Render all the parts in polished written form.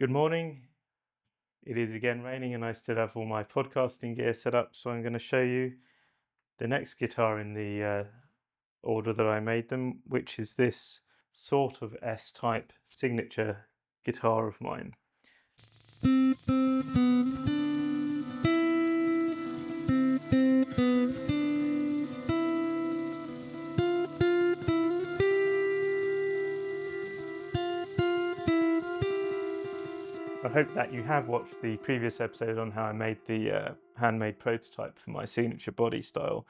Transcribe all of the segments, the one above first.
Good morning. It is again raining and I still have all my podcasting gear set up, so I'm going to show you the next guitar in the order that I made them, which is this sort of S-type signature guitar of mine. I hope that you have watched the previous episode on how I made the handmade prototype for my signature body style,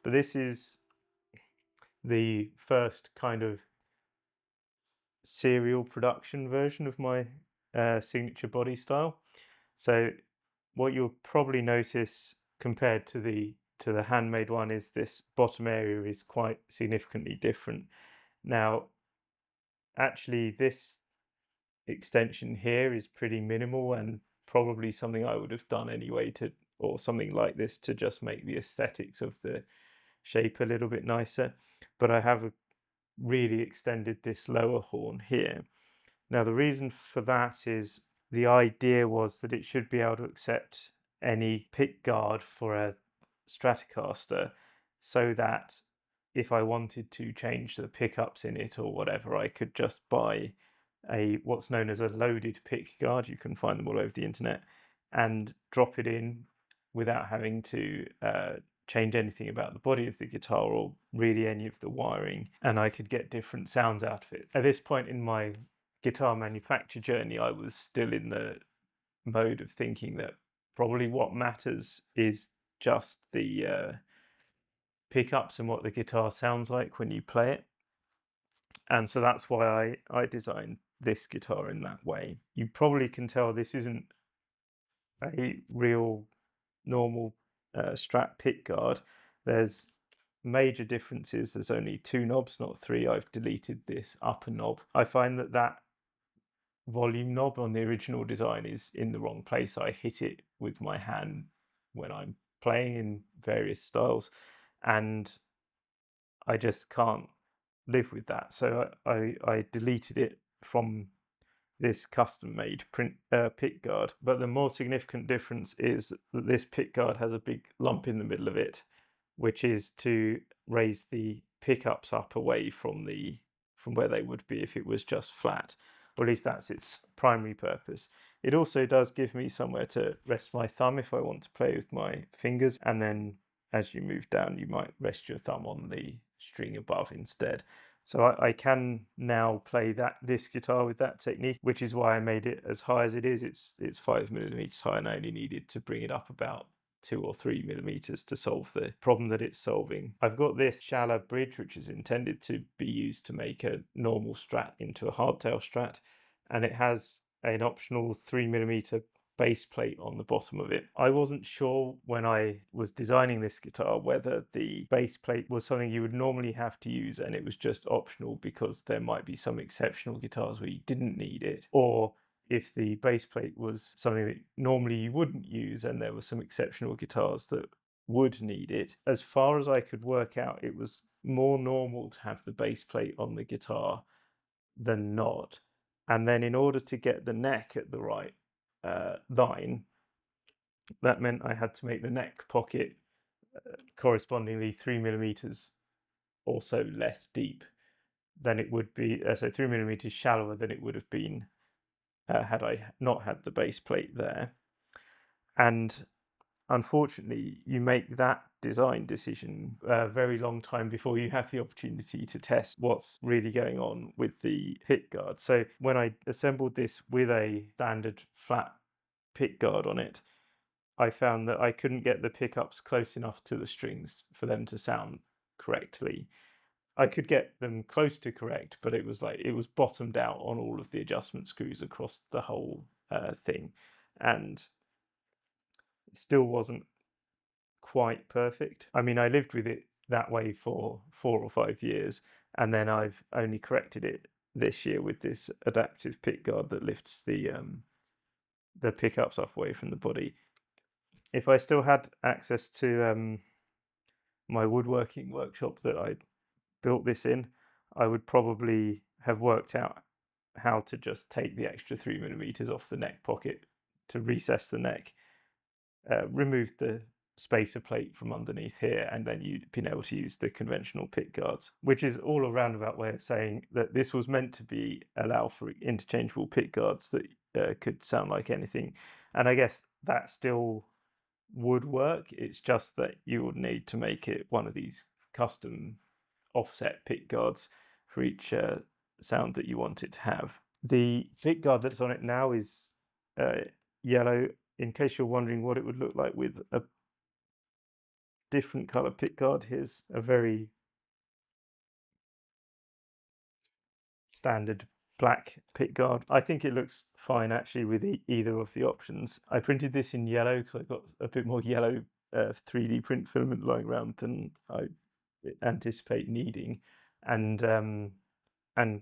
but this is the first kind of serial production version of my signature body style. So what you'll probably notice compared to the handmade one is this bottom area is quite significantly different. Now, actually, this extension here is pretty minimal and probably something I would have done anyway or something like this to just make the aesthetics of the shape a little bit nicer. But I have really extended this lower horn here. Now, the reason for that is the idea was that it should be able to accept any pick guard for a Stratocaster, so that if I wanted to change the pickups in it or whatever, I could just buy what's known as a loaded pick guard. You can find them all over the internet, and drop it in without having to change anything about the body of the guitar or really any of the wiring, and I could get different sounds out of it. At this point in my guitar manufacture journey, I was still in the mode of thinking that probably what matters is just the pickups and what the guitar sounds like when you play it. And so that's why I designed this guitar in that way. You probably can tell this isn't a real normal Strat pickguard. There's major differences. There's only 2 knobs, not 3. I've deleted this upper knob. I find that volume knob on the original design is in the wrong place. I hit it with my hand when I'm playing in various styles, and I just can't live with that. So I deleted it from this custom-made pick guard. But the more significant difference is that this pick guard has a big lump in the middle of it, which is to raise the pickups up away from where they would be if it was just flat, or at least that's its primary purpose. It also does give me somewhere to rest my thumb if I want to play with my fingers, and then as you move down you might rest your thumb on the string above instead. So I can now play this guitar with that technique, which is why I made it as high as it is. It's 5mm high, and I only needed to bring it up about 2 or 3mm to solve the problem that it's solving. I've got this shallow bridge, which is intended to be used to make a normal Strat into a hardtail Strat, and it has an optional 3mm base plate on the bottom of it. I wasn't sure when I was designing this guitar whether the base plate was something you would normally have to use and it was just optional because there might be some exceptional guitars where you didn't need it, or if the base plate was something that normally you wouldn't use and there were some exceptional guitars that would need it. As far as I could work out, it was more normal to have the base plate on the guitar than not. And then in order to get the neck at the right line, that meant I had to make the neck pocket correspondingly 3mm or so less deep than it would be, so 3mm shallower than it would have been had I not had the base plate there. And unfortunately, you make that design decision a very long time before you have the opportunity to test what's really going on with the pick guard. So when I assembled this with a standard flat pick guard on it, I found that I couldn't get the pickups close enough to the strings for them to sound correctly. I could get them close to correct, but it was bottomed out on all of the adjustment screws across the whole thing, and it still wasn't quite perfect. I mean, I lived with it that way for 4 or 5 years, and then I've only corrected it this year with this adaptive pick guard that lifts the pickups up away from the body. If I still had access to my woodworking workshop that I built this in, I would probably have worked out how to just take the extra 3mm off the neck pocket to recess the neck, remove the spacer plate from underneath here, and then you'd been able to use the conventional pick guards, which is all a roundabout way of saying that this was meant to be allow for interchangeable pick guards that could sound like anything. And I guess that still would work. It's just that you would need to make it one of these custom offset pick guards for each sound that you want it to have. The pick guard that's on it now is yellow. In case you're wondering what it would look like with a different color pick guard, here's a very standard black pick guard. I think it looks fine actually with either of the options. I printed this in yellow because I got a bit more yellow 3D print filament lying around than I anticipate needing, and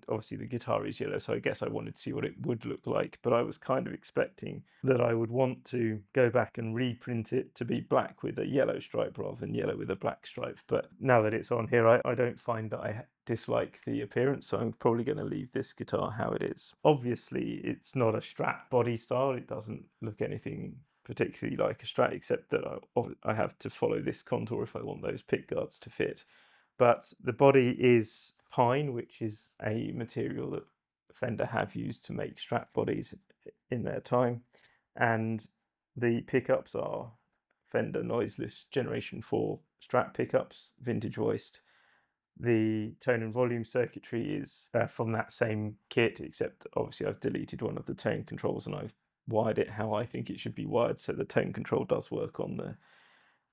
obviously the guitar is yellow, so I guess I wanted to see what it would look like, but I was kind of expecting that I would want to go back and reprint it to be black with a yellow stripe rather than yellow with a black stripe. But now that it's on here, I don't find that I dislike the appearance, so I'm probably going to leave this guitar how it is. Obviously, it's not a Strat body style. It doesn't look anything particularly like a Strat, except that I have to follow this contour if I want those pick guards to fit. But the body is pine, which is a material that Fender have used to make Strat bodies in their time, and the pickups are Fender noiseless Generation 4 Strat pickups, vintage voiced. The tone and volume circuitry is from that same kit, except obviously I've deleted one of the tone controls and I've wired it how I think it should be wired, so the tone control does work on the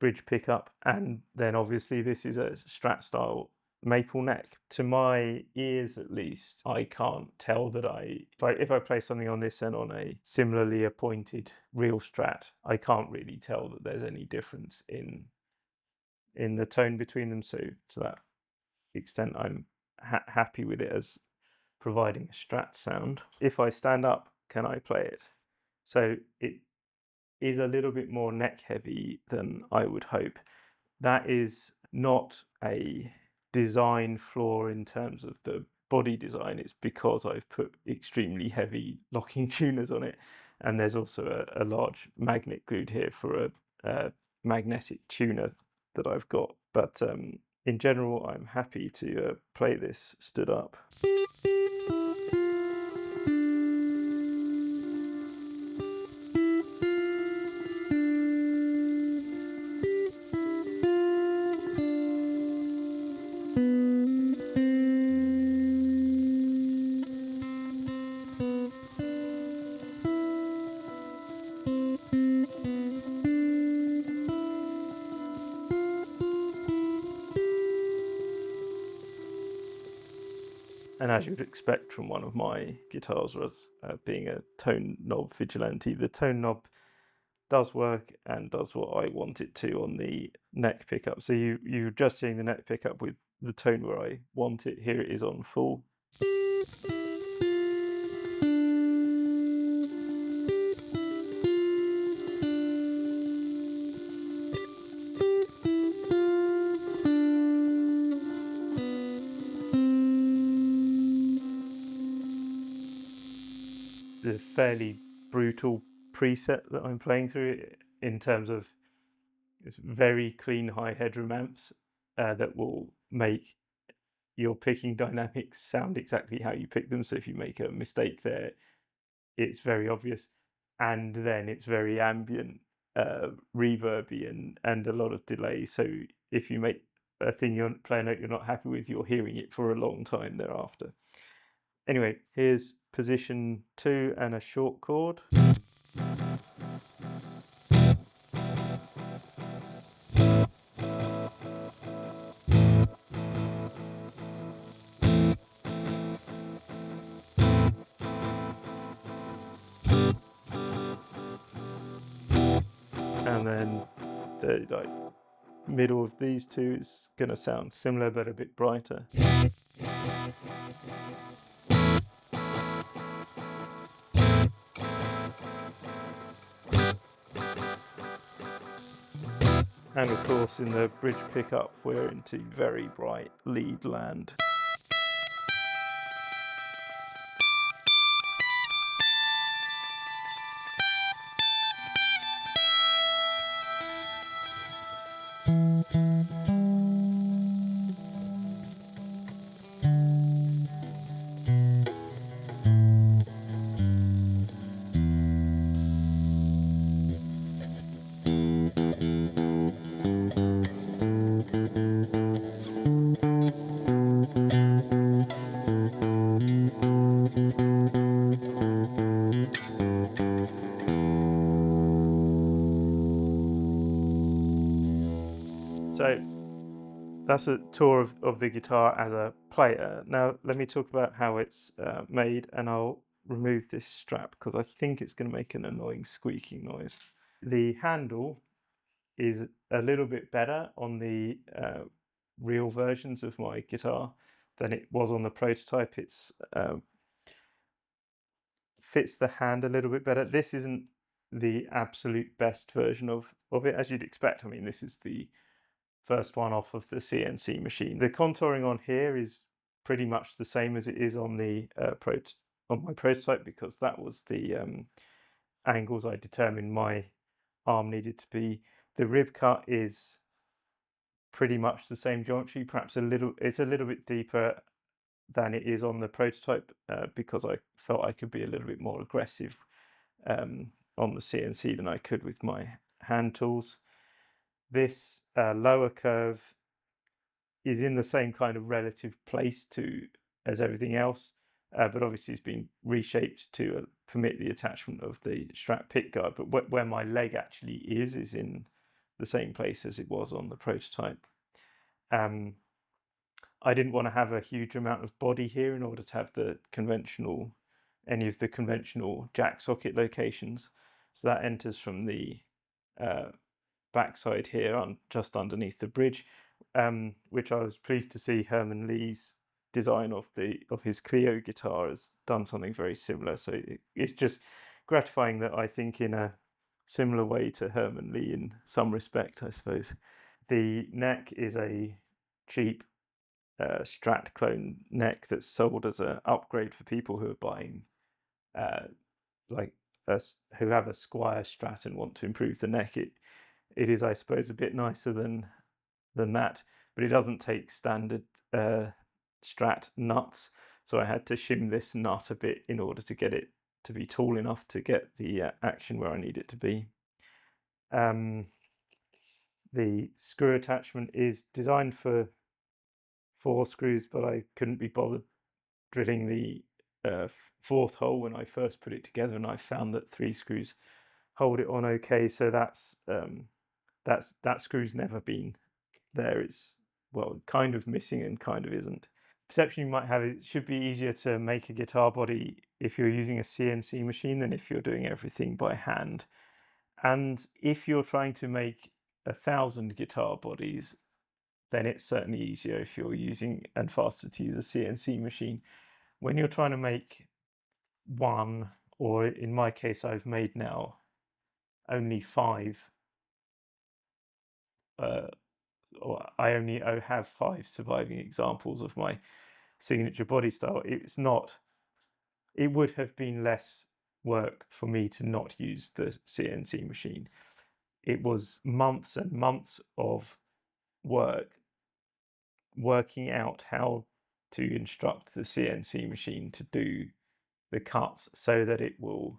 bridge pickup. And then obviously this is a Strat style maple neck. To my ears at least, I can't tell that if I play something on this and on a similarly appointed real Strat, I can't really tell that there's any difference in the tone between them. So to that extent, I'm happy with it as providing a Strat sound. If I stand up, can I play it? So it is a little bit more neck heavy than I would hope. That is not a design flaw in terms of the body design. It's because I've put extremely heavy locking tuners on it, and there's also a large magnet glued here for a magnetic tuner that I've got. But in general, I'm happy to play this stood up. And as you'd expect from one of my guitars, being a tone knob vigilante, the tone knob does work and does what I want it to on the neck pickup. So you're just seeing the neck pickup with the tone where I want it. Here it is on full. It's a fairly brutal preset that I'm playing through in terms of it's very clean high headroom amps that will make your picking dynamics sound exactly how you pick them. So if you make a mistake there, it's very obvious. And then it's very ambient, reverby, and a lot of delay. So if you make a thing you're playing a note you're not happy with, you're hearing it for a long time thereafter. Anyway, here's position 2 and a short chord. And then the middle of these two is going to sound similar but a bit brighter. And of course in the bridge pickup we're into very bright lead land. So that's a tour of the guitar as a player. Now let me talk about how it's made, and I'll remove this strap because I think it's going to make an annoying squeaking noise. The handle is a little bit better on the real versions of my guitar than it was on the prototype. It's fits the hand a little bit better. This isn't the absolute best version of it, as you'd expect. I mean, this is the first one off of the CNC machine. The contouring on here is pretty much the same as it is on the on my prototype, because that was the angles I determined my arm needed to be. The rib cut is pretty much the same geometry, perhaps it's a little bit deeper than it is on the prototype, because I felt I could be a little bit more aggressive on the CNC than I could with my hand tools. This lower curve is in the same kind of relative place as everything else, but obviously it's been reshaped to permit the attachment of the strap pick guard. But where my leg actually is in the same place as it was on the prototype. I didn't want to have a huge amount of body here in order to have any of the conventional jack socket locations. So that enters from the backside here, just underneath the bridge, which I was pleased to see Herman Lee's design of his Clio guitar has done something very similar. So it's just gratifying that I think in a similar way to Herman Lee in some respect, I suppose. The neck is a cheap Strat clone neck that's sold as an upgrade for people who are buying who have a Squire Strat and want to improve the neck. It is, I suppose, a bit nicer than that, but it doesn't take standard Strat nuts, so I had to shim this nut a bit in order to get it to be tall enough to get the action where I need it to be. The screw attachment is designed for 4 screws, but I couldn't be bothered drilling the 4th hole when I first put it together, and I found that 3 screws hold it on okay. So that screw's never been there. It's, well, kind of missing and kind of isn't. Perception you might have is it should be easier to make a guitar body if you're using a CNC machine than if you're doing everything by hand. And if you're trying to make 1,000 guitar bodies, then it's certainly easier if you're using and faster to use a CNC machine. When you're trying to make one, or in my case, I've made now only 5, or I only have 5 surviving examples of my signature body style. It would have been less work for me to not use the CNC machine. It was months and months of working out how to instruct the CNC machine to do the cuts so that it will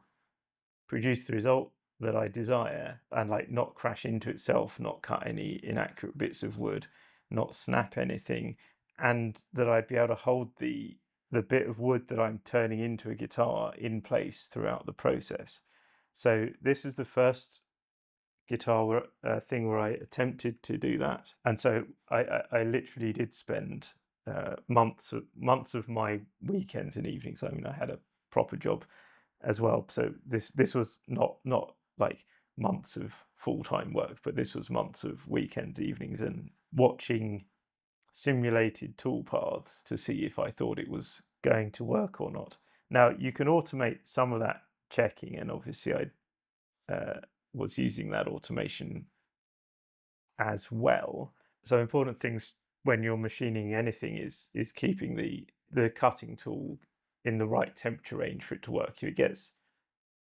produce the result that I desire, and not crash into itself, not cut any inaccurate bits of wood, not snap anything, and that I'd be able to hold the bit of wood that I'm turning into a guitar in place throughout the process. So this is the first guitar thing where I attempted to do that, and so I literally did spend months of my weekends and evenings. I mean, I had a proper job as well, so this was not like months of full-time work, but this was months of weekends, evenings, and watching simulated tool paths to see if I thought it was going to work or not. Now you can automate some of that checking, and obviously I was using that automation as well. So important things when you're machining anything is keeping the cutting tool in the right temperature range for it to work. If it gets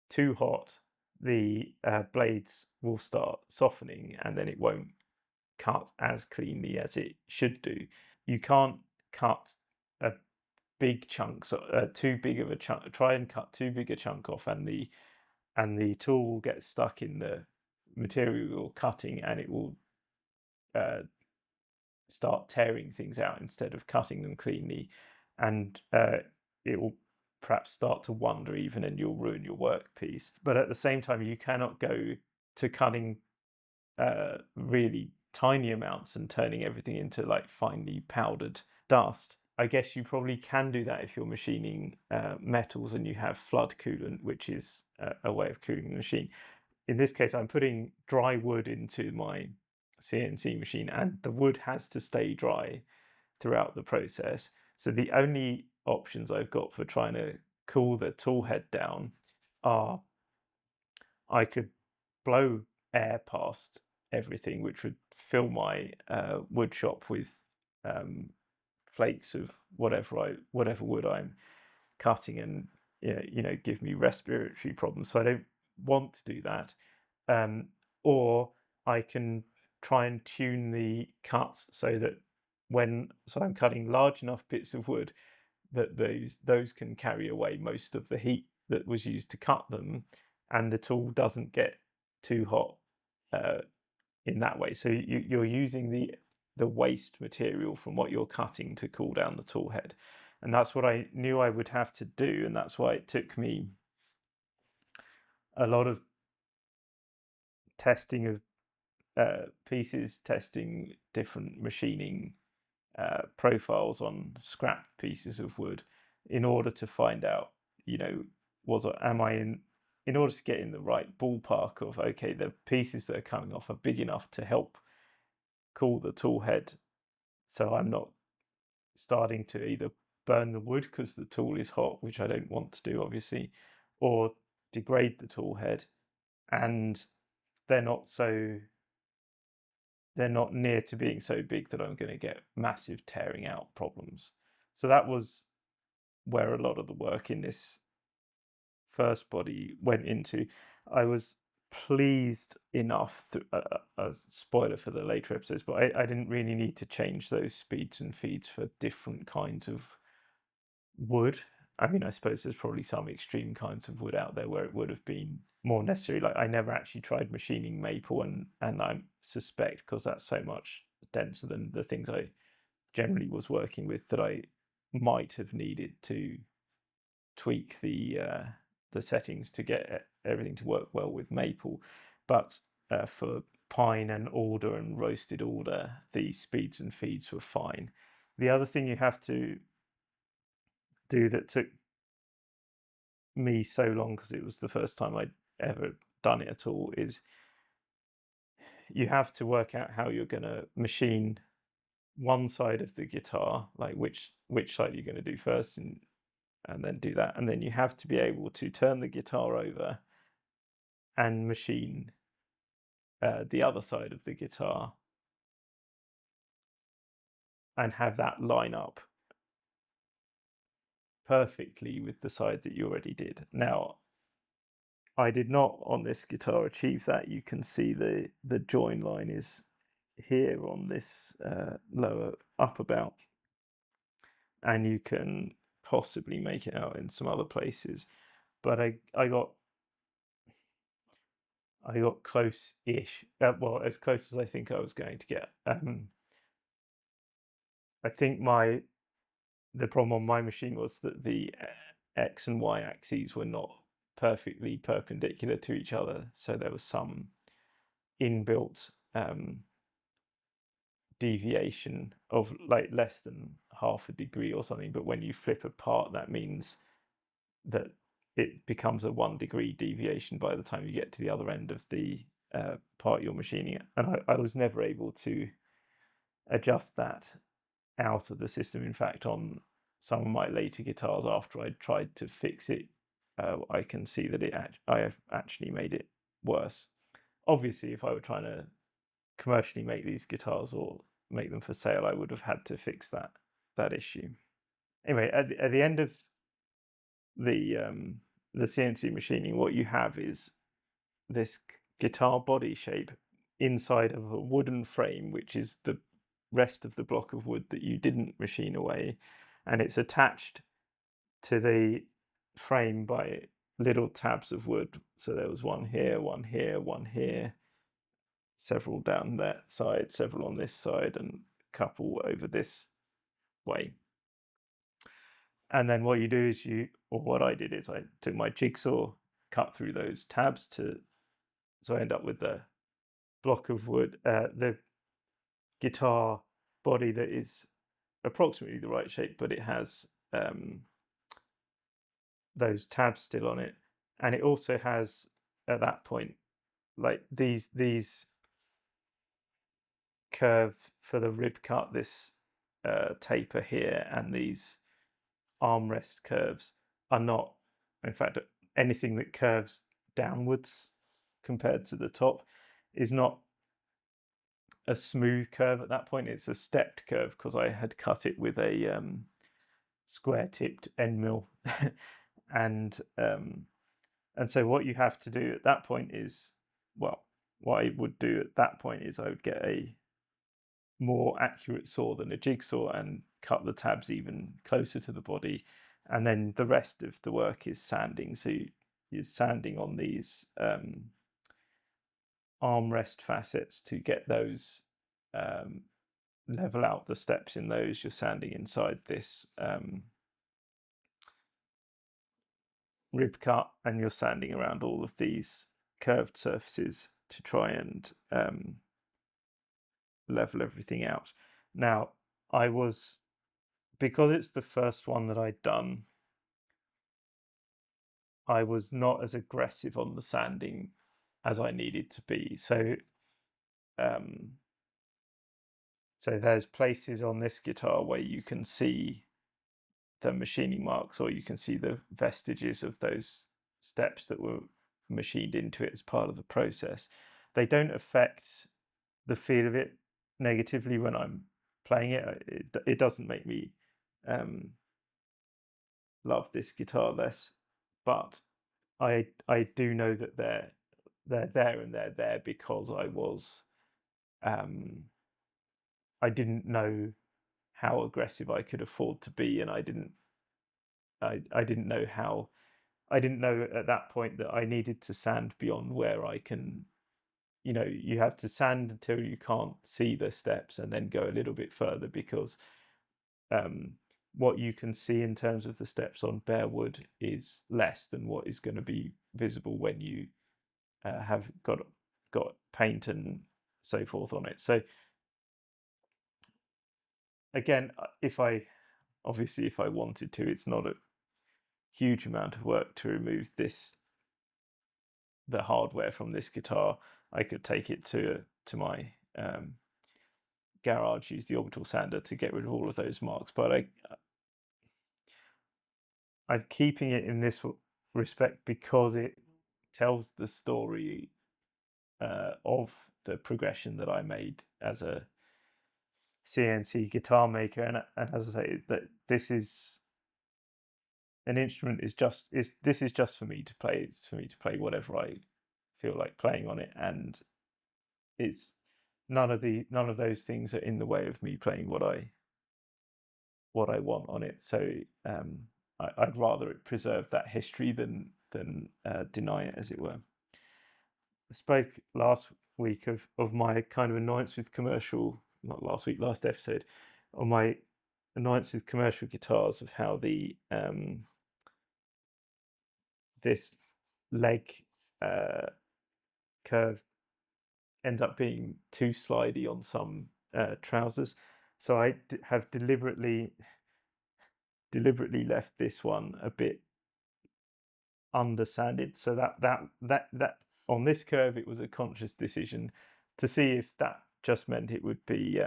too hot, the blades will start softening, and then it won't cut as cleanly as it should do. You can't cut a big chunk, too big of a chunk. Try and cut too big a chunk off, and the tool will get stuck in the material you're cutting, and it will start tearing things out instead of cutting them cleanly, and it will perhaps start to wander even, and you'll ruin your workpiece. But at the same time, you cannot go to cutting really tiny amounts and turning everything into like finely powdered dust. I guess you probably can do that if you're machining metals and you have flood coolant, which is a way of cooling the machine. In this case, I'm putting dry wood into my CNC machine, and the wood has to stay dry throughout the process. So the only options I've got for trying to cool the tool head down are I could blow air past everything, which would fill my wood shop with flakes of whatever wood I'm cutting, and give me respiratory problems. So I don't want to do that. Or I can try and tune the cuts so that I'm cutting large enough bits of wood that those can carry away most of the heat that was used to cut them, and the tool doesn't get too hot in that way. So you're using the waste material from what you're cutting to cool down the tool head. And that's what I knew I would have to do, and that's why it took me a lot of testing of pieces, testing different machining profiles on scrap pieces of wood in order to find out, am I in order to get in the right ballpark of, okay, the pieces that are coming off are big enough to help cool the tool head, so I'm not starting to either burn the wood because the tool is hot, which I don't want to do, obviously, or degrade the tool head, and they're not near to being so big that I'm going to get massive tearing out problems. So that was where a lot of the work in this first body went into. I was pleased enough, a spoiler for the later episodes, but I didn't really need to change those speeds and feeds for different kinds of wood. I mean, I suppose there's probably some extreme kinds of wood out there where it would have been more necessary. Like, I never actually tried machining maple, and I suspect because that's so much denser than the things I generally was working with, that I might have needed to tweak the settings to get everything to work well with maple. But for pine and alder and roasted alder, the speeds and feeds were fine. The other thing you have to do that took me so long, because it was the first time I'd ever done it at all, is you have to work out how you're going to machine one side of the guitar, like which side you're going to do first, and then do that, and then you have to be able to turn the guitar over and machine the other side of the guitar and have that line up perfectly with the side that you already did. Now, I did not on this guitar achieve that. You can see the join line is here on this lower up about, and you can possibly make it out in some other places, but I got close-ish, well, as close as I think I was going to get. I think the problem on my machine was that the X and Y axes were not perfectly perpendicular to each other, so there was some inbuilt deviation of like less than half a degree or something. But when you flip apart, that means that it becomes a 1 degree deviation by the time you get to the other end of the part you're machining. And I was never able to adjust that out of the system. In fact, on some of my later guitars, after I tried to fix it, I can see that I have actually made it worse. Obviously, if I were trying to commercially make these guitars or make them for sale, I would have had to fix that issue. Anyway, at the end of the CNC machining, what you have is this guitar body shape inside of a wooden frame, which is the rest of the block of wood that you didn't machine away, and it's attached to the frame by little tabs of wood. So there was one here, one here, one here, several down that side, several on this side, and a couple over this way. And then what you do is or what I did is I took my jigsaw, cut through those tabs so I end up with the block of wood. The guitar body that is approximately the right shape, but it has those tabs still on it, and it also has at that point like these curve for the rib cut, this taper here, and these armrest curves are not, in fact, anything that curves downwards compared to the top is not a smooth curve at that point. It's a stepped curve because I had cut it with a square tipped end mill. and so what you have to do at that point is, well, what I would do at that point is I would get a more accurate saw than a jigsaw and cut the tabs even closer to the body, and then the rest of the work is sanding. So you're sanding on these armrest facets to get those level out the steps in those. You're sanding inside this rib cut, and you're sanding around all of these curved surfaces to try and level everything out. Now, because it's the first one that I'd done, I was not as aggressive on the sanding as I needed to be. So there's places on this guitar where you can see the machining marks, or you can see the vestiges of those steps that were machined into it as part of the process. They don't affect the feel of it negatively when I'm playing it. It doesn't make me love this guitar less, but I do know that they're there, and they're there because I didn't know how aggressive I could afford to be, and I didn't know at that point that I needed to sand beyond where I can. You have to sand until you can't see the steps, and then go a little bit further, because what you can see in terms of the steps on bare wood is less than what is going to be visible when you have got paint and so forth on it. So again, if I wanted to, it's not a huge amount of work to remove the hardware from this guitar. I could take it to my garage, use the orbital sander to get rid of all of those marks, but I'm keeping it in this respect because it tells the story of the progression that I made as a CNC guitar maker, and as I say, that this is an instrument this is just for me to play. It's for me to play whatever I feel like playing on it, and it's none of those things are in the way of me playing what I want on it. So I'd rather it preserve that history than deny it, as it were. I spoke last week of my kind of annoyance with last episode, on my annoyance with commercial guitars, of how the this leg curve ends up being too slidey on some trousers. So I have deliberately left this one a bit undersanded, so that on this curve it was a conscious decision to see if that just meant it would be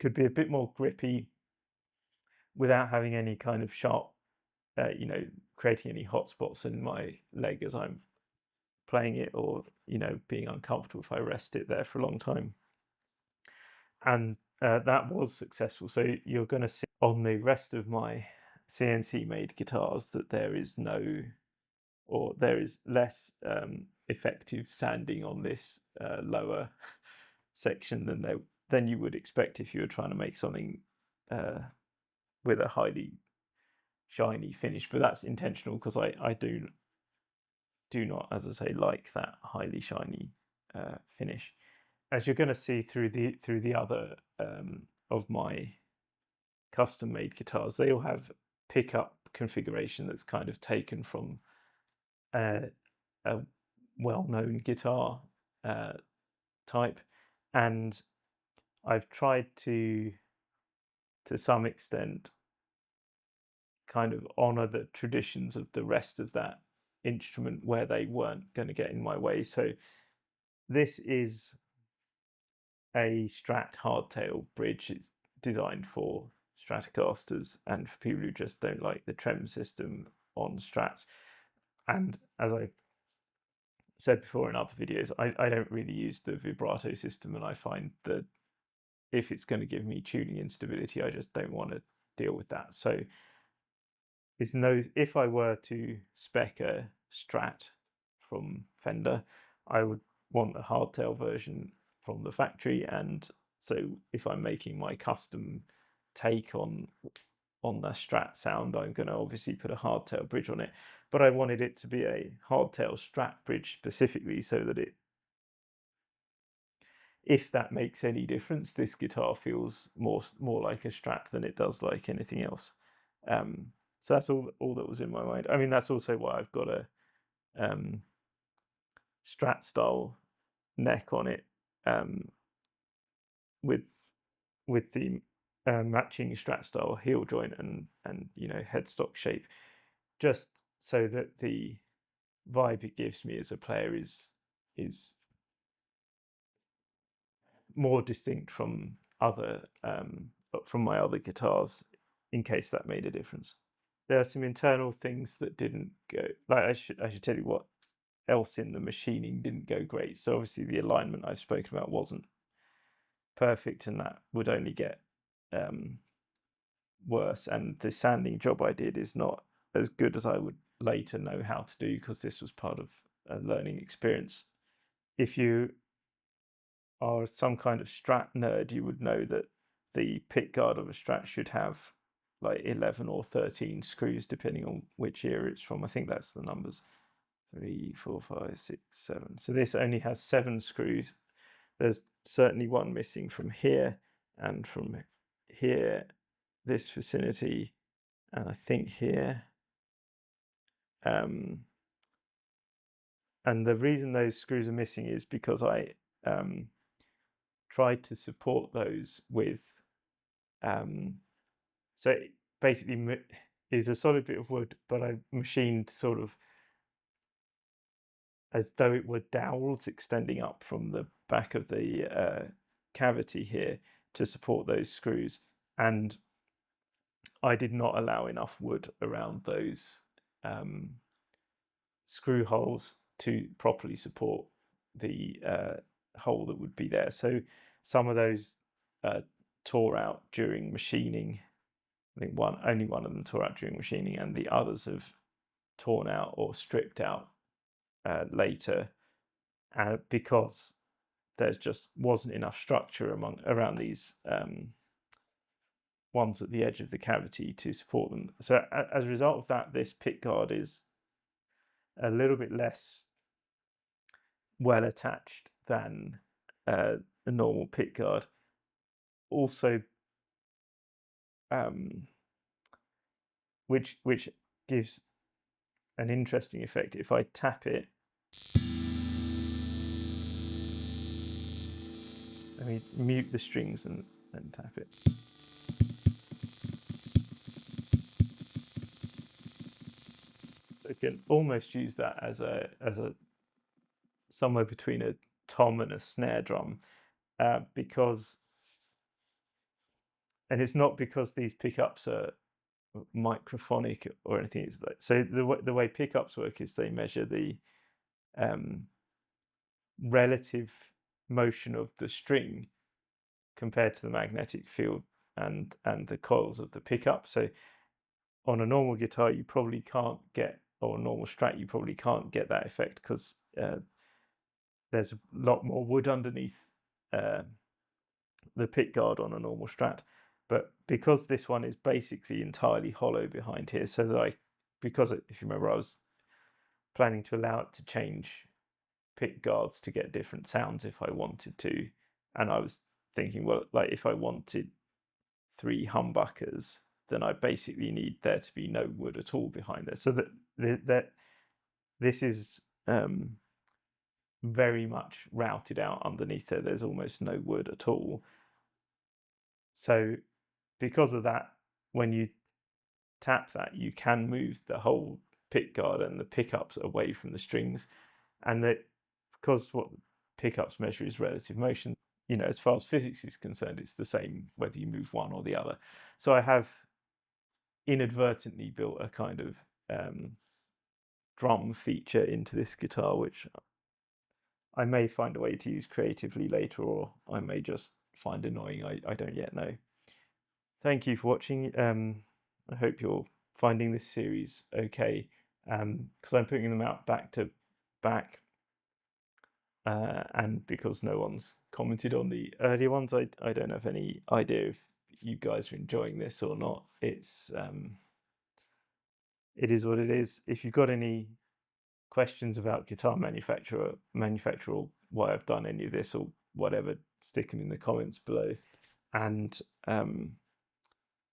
could be a bit more grippy without having any kind of sharp creating any hot spots in my leg as I'm playing it, or being uncomfortable if I rest it there for a long time. And that was successful. So you're going to see on the rest of my CNC made guitars that there is less effective sanding on this lower section than you would expect if you were trying to make something with a highly shiny finish. But that's intentional, because I do not, as I say, like that highly shiny finish. As you're going to see through the other of my custom made guitars, they all have pickup configuration that's kind of taken from a well-known guitar type, and I've tried to some extent, kind of honour the traditions of the rest of that instrument where they weren't going to get in my way. So this is a Strat hardtail bridge. It's designed for Stratocasters and for people who just don't like the trem system on Strats. And as I said before in other videos, I don't really use the vibrato system, and I find that if it's going to give me tuning instability, I just don't want to deal with that. So if I were to spec a Strat from Fender, I would want a hardtail version from the factory, and so if I'm making my custom take on the Strat sound, I'm going to obviously put a hardtail bridge on it. But I wanted it to be a hardtail Strat bridge specifically, so that if that makes any difference, this guitar feels more like a Strat than it does like anything else. So that's all that was in my mind. I mean, that's also why I've got a Strat style neck on it, with the matching Strat style heel joint and headstock shape, just so that the vibe it gives me as a player is more distinct from my other guitars, in case that made a difference. There are some internal things that didn't go. Like I should tell you what else in the machining didn't go great. So obviously the alignment I've spoken about wasn't perfect, and that would only get worse. And the sanding job I did is not as good as I would later know how to do, because this was part of a learning experience. If you are some kind of Strat nerd, you would know that the pickguard of a Strat should have like 11 or 13 screws, depending on which ear it's from. I think that's the numbers. 3, 4, 5, 6, 7. So this only has 7 screws. There's certainly one missing from here and from here, this vicinity, and I think here. And the reason those screws are missing is because I tried to support those with so it basically is a solid bit of wood, but I machined sort of as though it were dowels extending up from the back of the cavity here to support those screws, and I did not allow enough wood around those screw holes to properly support the hole that would be there. So some of those tore out during machining. I think only one of them tore out during machining, and the others have torn out or stripped out later, because there just wasn't enough structure around these ones at the edge of the cavity to support them. So as a result of that, this pickguard is a little bit less well attached than a normal pickguard. Also, which gives an interesting effect. If I tap it, let me mute the strings and tap it. So I can almost use that as a somewhere between a tom and a snare drum, because, and it's not because these pickups are microphonic or anything. It's like, so the way pickups work is they measure the relative motion of the string compared to the magnetic field and the coils of the pickup. So on a normal guitar you probably can't get, or a normal Strat you probably can't get that effect, because there's a lot more wood underneath the pickguard on a normal Strat. But because this one is basically entirely hollow behind here, so that because if you remember, I was planning to allow it to change pick guards to get different sounds if I wanted to, and I was thinking, well, like if I wanted 3 humbuckers, then I basically need there to be no wood at all behind there, so that this is very much routed out underneath there. There's almost no wood at all, So because of that, when you tap that, you can move the whole pick guard and the pickups away from the strings, and that because what pickups measure is relative motion, as far as physics is concerned, it's the same whether you move one or the other. So I have inadvertently built a kind of drum feature into this guitar, which I may find a way to use creatively later, or I may just find annoying. I don't yet know. Thank you for watching. I hope you're finding this series okay, because I'm putting them out back to back, and because no one's commented on the earlier ones, I don't have any idea if you guys are enjoying this or not. It is what it is. If you've got any questions about guitar manufacture, or why I've done any of this or whatever, stick them in the comments below. And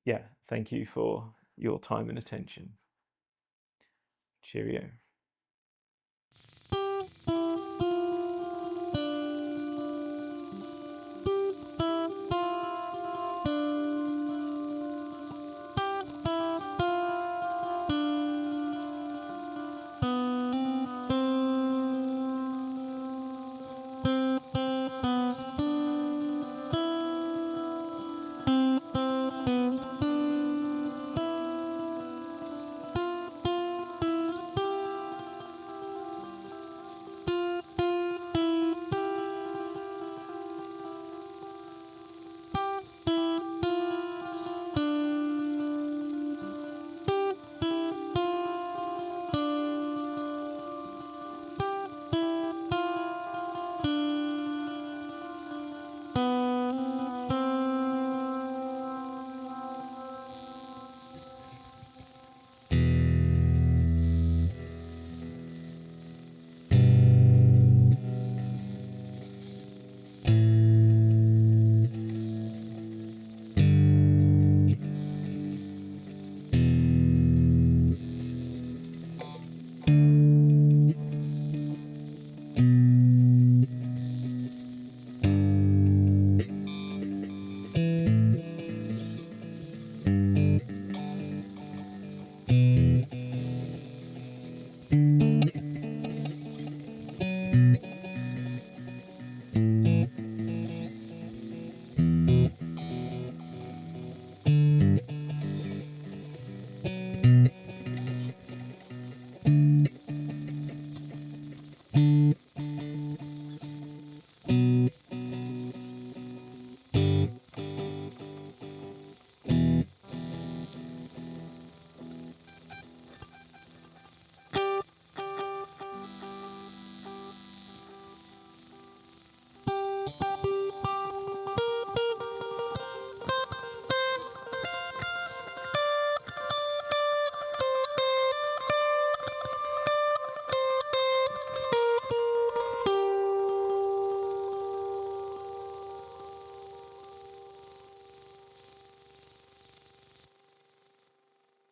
yeah, thank you for your time and attention. Cheerio.